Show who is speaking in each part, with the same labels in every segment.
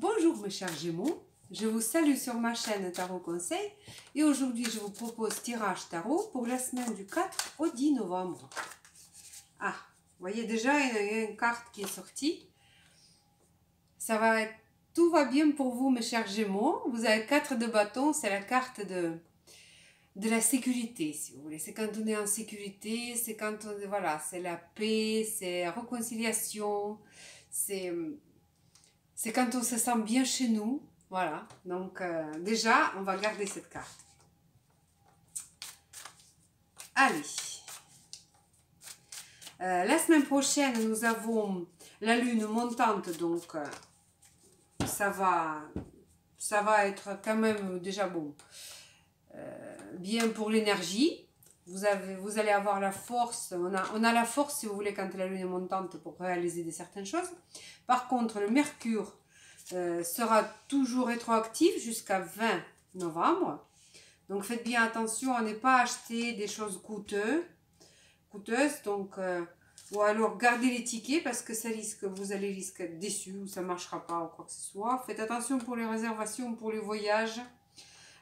Speaker 1: Bonjour mes chers Gémeaux, je vous salue sur ma chaîne Tarot Conseil et aujourd'hui je vous propose tirage tarot pour la semaine du 4 au 10 novembre. Ah, vous voyez déjà il y a une carte qui est sortie. Ça va être, tout va bien pour vous mes chers Gémeaux. Vous avez 4 de bâton, c'est la carte de la sécurité si vous voulez. C'est quand on est en sécurité, c'est quand on, voilà, c'est la paix, c'est la réconciliation, c'est quand on se sent bien chez nous. Voilà, donc déjà, on va garder cette carte. Allez. La semaine prochaine, nous avons la lune montante, donc ça va être quand même déjà bon. Bien pour l'énergie. Vous allez avoir la force, on a la force si vous voulez quand la lune est montante pour réaliser certaines choses. Par contre, le Mercure sera toujours rétroactif jusqu'à 20 novembre. Donc faites bien attention à ne pas acheter des choses coûteuses. Donc, ou alors gardez les tickets parce que vous allez risquer d'être déçu ou ça ne marchera pas ou quoi que ce soit. Faites attention pour les réservations, pour les voyages.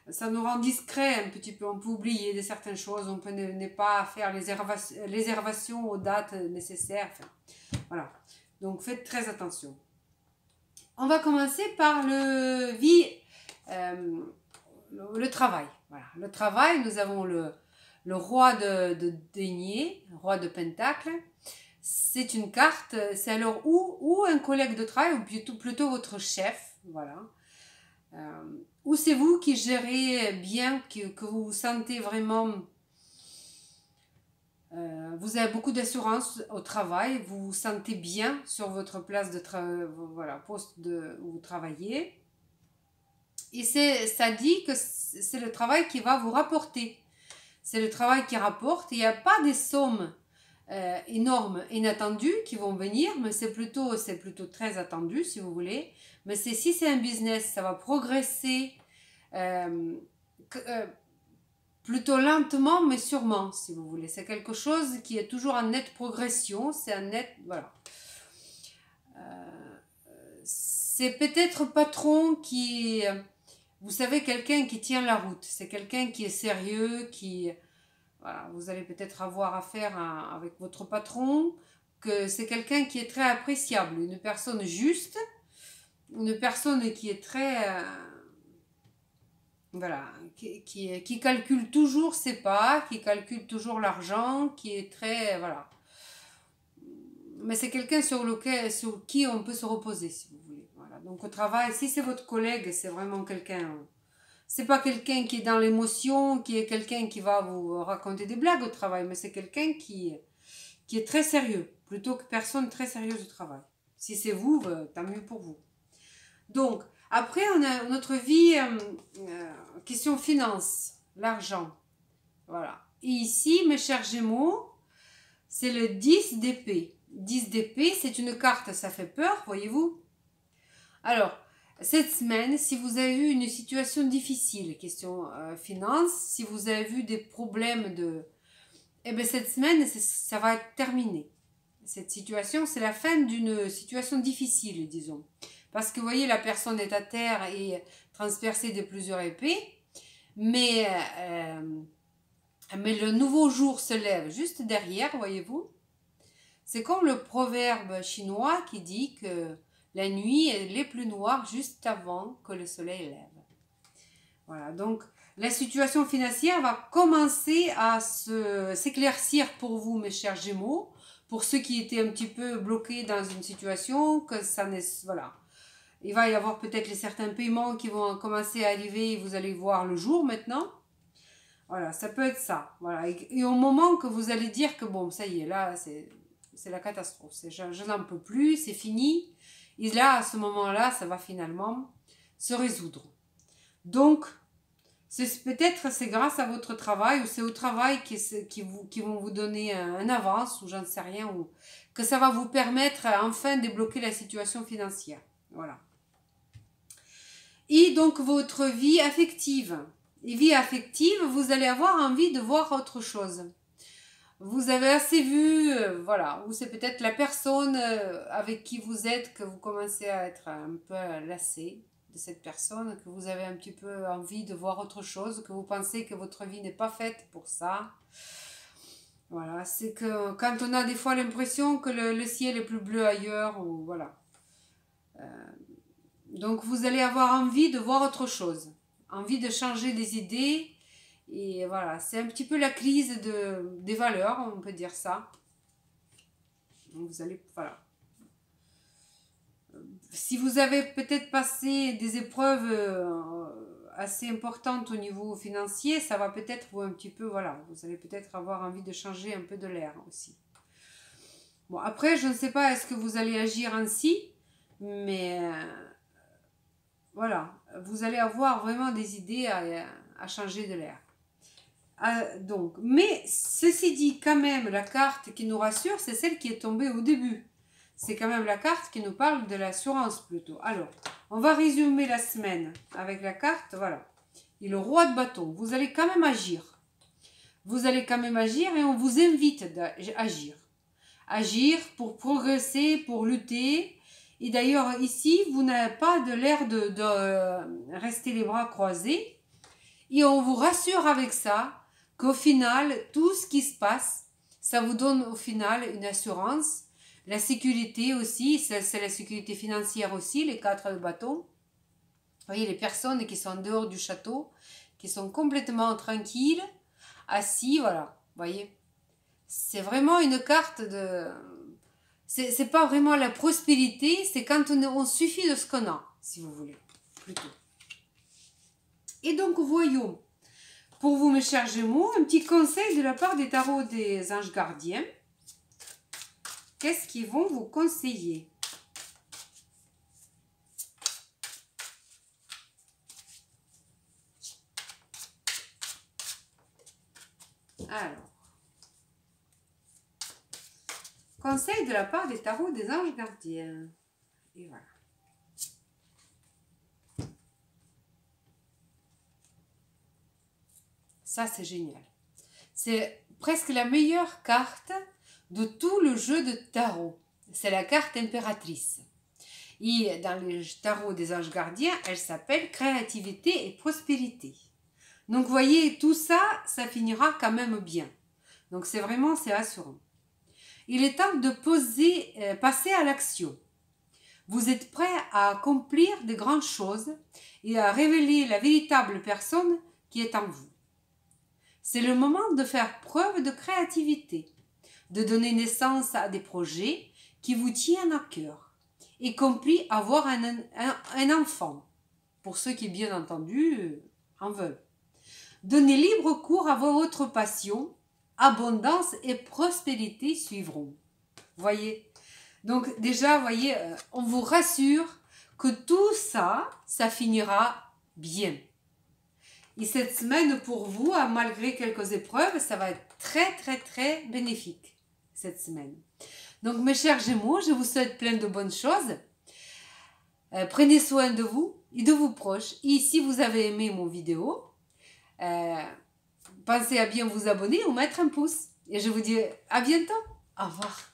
Speaker 1: Ça nous rend discret un petit peu, on peut oublier de certaines choses, on peut ne pas faire les réservations aux dates nécessaires. Enfin, voilà, donc faites très attention. On va commencer par le travail. Voilà, le travail, nous avons le roi de denier, roi de pentacle. C'est une carte, c'est alors ou un collègue de travail, ou plutôt votre chef, voilà. Ou c'est vous qui gérez bien, que vous vous sentez vraiment... vous avez beaucoup d'assurance au travail, vous vous sentez bien sur votre place de travail, voilà, poste où vous travaillez. Et ça dit que c'est le travail qui va vous rapporter. C'est le travail qui rapporte. Il n'y a pas des sommes énormes, inattendues qui vont venir, mais c'est plutôt très attendu si vous voulez. Mais si c'est un business, ça va progresser plutôt lentement, mais sûrement, si vous voulez. C'est quelque chose qui est toujours en nette progression. C'est un net, voilà. C'est peut-être patron qui, vous savez, quelqu'un qui tient la route. C'est quelqu'un qui est sérieux, qui, voilà, vous allez peut-être avoir affaire avec votre patron, que c'est quelqu'un qui est très appréciable, une personne juste, une personne qui est très... voilà, qui calcule toujours ses pas, qui calcule toujours l'argent, qui est très... voilà. Mais c'est quelqu'un sur qui on peut se reposer, si vous voulez. Voilà. Donc au travail, si c'est votre collègue, c'est vraiment quelqu'un... c'est pas quelqu'un qui est dans l'émotion, qui est quelqu'un qui va vous raconter des blagues au travail, mais c'est quelqu'un qui est très sérieux, plutôt que personne très sérieuse au travail. Si c'est vous, tant mieux pour vous. Donc, après, on a notre vie, question finance, l'argent. Voilà. Et ici, mes chers Gémeaux, c'est le 10 d'épée. 10 d'épée, c'est une carte, ça fait peur, voyez-vous. Alors, cette semaine, si vous avez eu une situation difficile, question finance, si vous avez vu des problèmes eh bien, cette semaine, ça va être terminé. Cette situation, c'est la fin d'une situation difficile, disons. Parce que vous voyez, la personne est à terre et transpercée de plusieurs épées. Mais le nouveau jour se lève juste derrière, voyez-vous. C'est comme le proverbe chinois qui dit que la nuit elle est plus noire juste avant que le soleil lève. Voilà, donc la situation financière va commencer à s'éclaircir pour vous, mes chers Gémeaux. Pour ceux qui étaient un petit peu bloqués dans une situation, que ça n'est... voilà. Il va y avoir peut-être certains paiements qui vont commencer à arriver et vous allez voir le jour maintenant. Voilà, ça peut être ça. Voilà. Et au moment que vous allez dire que bon, ça y est, là, c'est la catastrophe. Je n'en peux plus, c'est fini. Et là, à ce moment-là, ça va finalement se résoudre. Donc, peut-être c'est grâce à votre travail ou c'est au travail qui vont vous donner un avance ou j'en sais rien, ou que ça va vous permettre enfin de débloquer la situation financière. Voilà. Et donc votre vie affective. Et vie affective, vous allez avoir envie de voir autre chose. vous avez assez vu, voilà, ou c'est peut-être la personne avec qui vous êtes que vous commencez à être un peu lassé de cette personne, que vous avez un petit peu envie de voir autre chose, que vous pensez que votre vie n'est pas faite pour ça. Voilà, c'est que quand on a des fois l'impression que le ciel est plus bleu ailleurs, ou voilà. Donc vous allez avoir envie de voir autre chose, envie de changer des idées. Et voilà, c'est un petit peu la crise des valeurs, on peut dire ça. Donc vous allez, voilà. Si vous avez peut-être passé des épreuves assez importantes au niveau financier, ça va peut-être vous un petit peu, voilà, vous allez peut-être avoir envie de changer un peu de l'air aussi. Bon, après, je ne sais pas, est-ce que vous allez agir ainsi, mais voilà, vous allez avoir vraiment des idées à changer de l'air. Donc, mais ceci dit, quand même, la carte qui nous rassure, c'est celle qui est tombée au début. C'est quand même la carte qui nous parle de l'assurance plutôt. Alors, on va résumer la semaine avec la carte, voilà. Et le roi de bâton, vous allez quand même agir. Vous allez quand même agir et on vous invite à agir. Agir pour progresser, pour lutter. Et d'ailleurs, ici, vous n'avez pas de l'air de rester les bras croisés. Et on vous rassure avec ça qu'au final, tout ce qui se passe, ça vous donne au final une assurance. La sécurité aussi, c'est la sécurité financière aussi, les 4 bâtons. Vous voyez, les personnes qui sont en dehors du château, qui sont complètement tranquilles, assis, voilà. Vous voyez, c'est vraiment une carte de... C'est pas vraiment la prospérité, c'est quand on suffit de ce qu'on a, si vous voulez, plutôt. Et donc, voyons. Pour vous, mes chers Gémeaux, un petit conseil de la part des tarots des anges gardiens. Qu'est-ce qu'ils vont vous conseiller? Alors, conseil de la part des tarots des anges gardiens. Et voilà. Ça, c'est génial. C'est presque la meilleure carte de tout le jeu de tarot. C'est la carte impératrice. Et dans les tarots des anges gardiens, elle s'appelle créativité et prospérité. Donc, vous voyez, tout ça, ça finira quand même bien. Donc, c'est rassurant. Il est temps de passer à l'action. Vous êtes prêt à accomplir de grandes choses et à révéler la véritable personne qui est en vous. C'est le moment de faire preuve de créativité, de donner naissance à des projets qui vous tiennent à cœur, y compris avoir un enfant, pour ceux qui, bien entendu, en veulent. Donnez libre cours à votre passion, abondance et prospérité suivront. Voyez. Donc déjà, voyez, on vous rassure que tout ça, ça finira bien. Et cette semaine pour vous, malgré quelques épreuves, ça va être très très très bénéfique, cette semaine. Donc mes chers Gémeaux, je vous souhaite plein de bonnes choses. Prenez soin de vous et de vos proches. Et si vous avez aimé mon vidéo, pensez à bien vous abonner ou mettre un pouce. Et je vous dis à bientôt. Au revoir.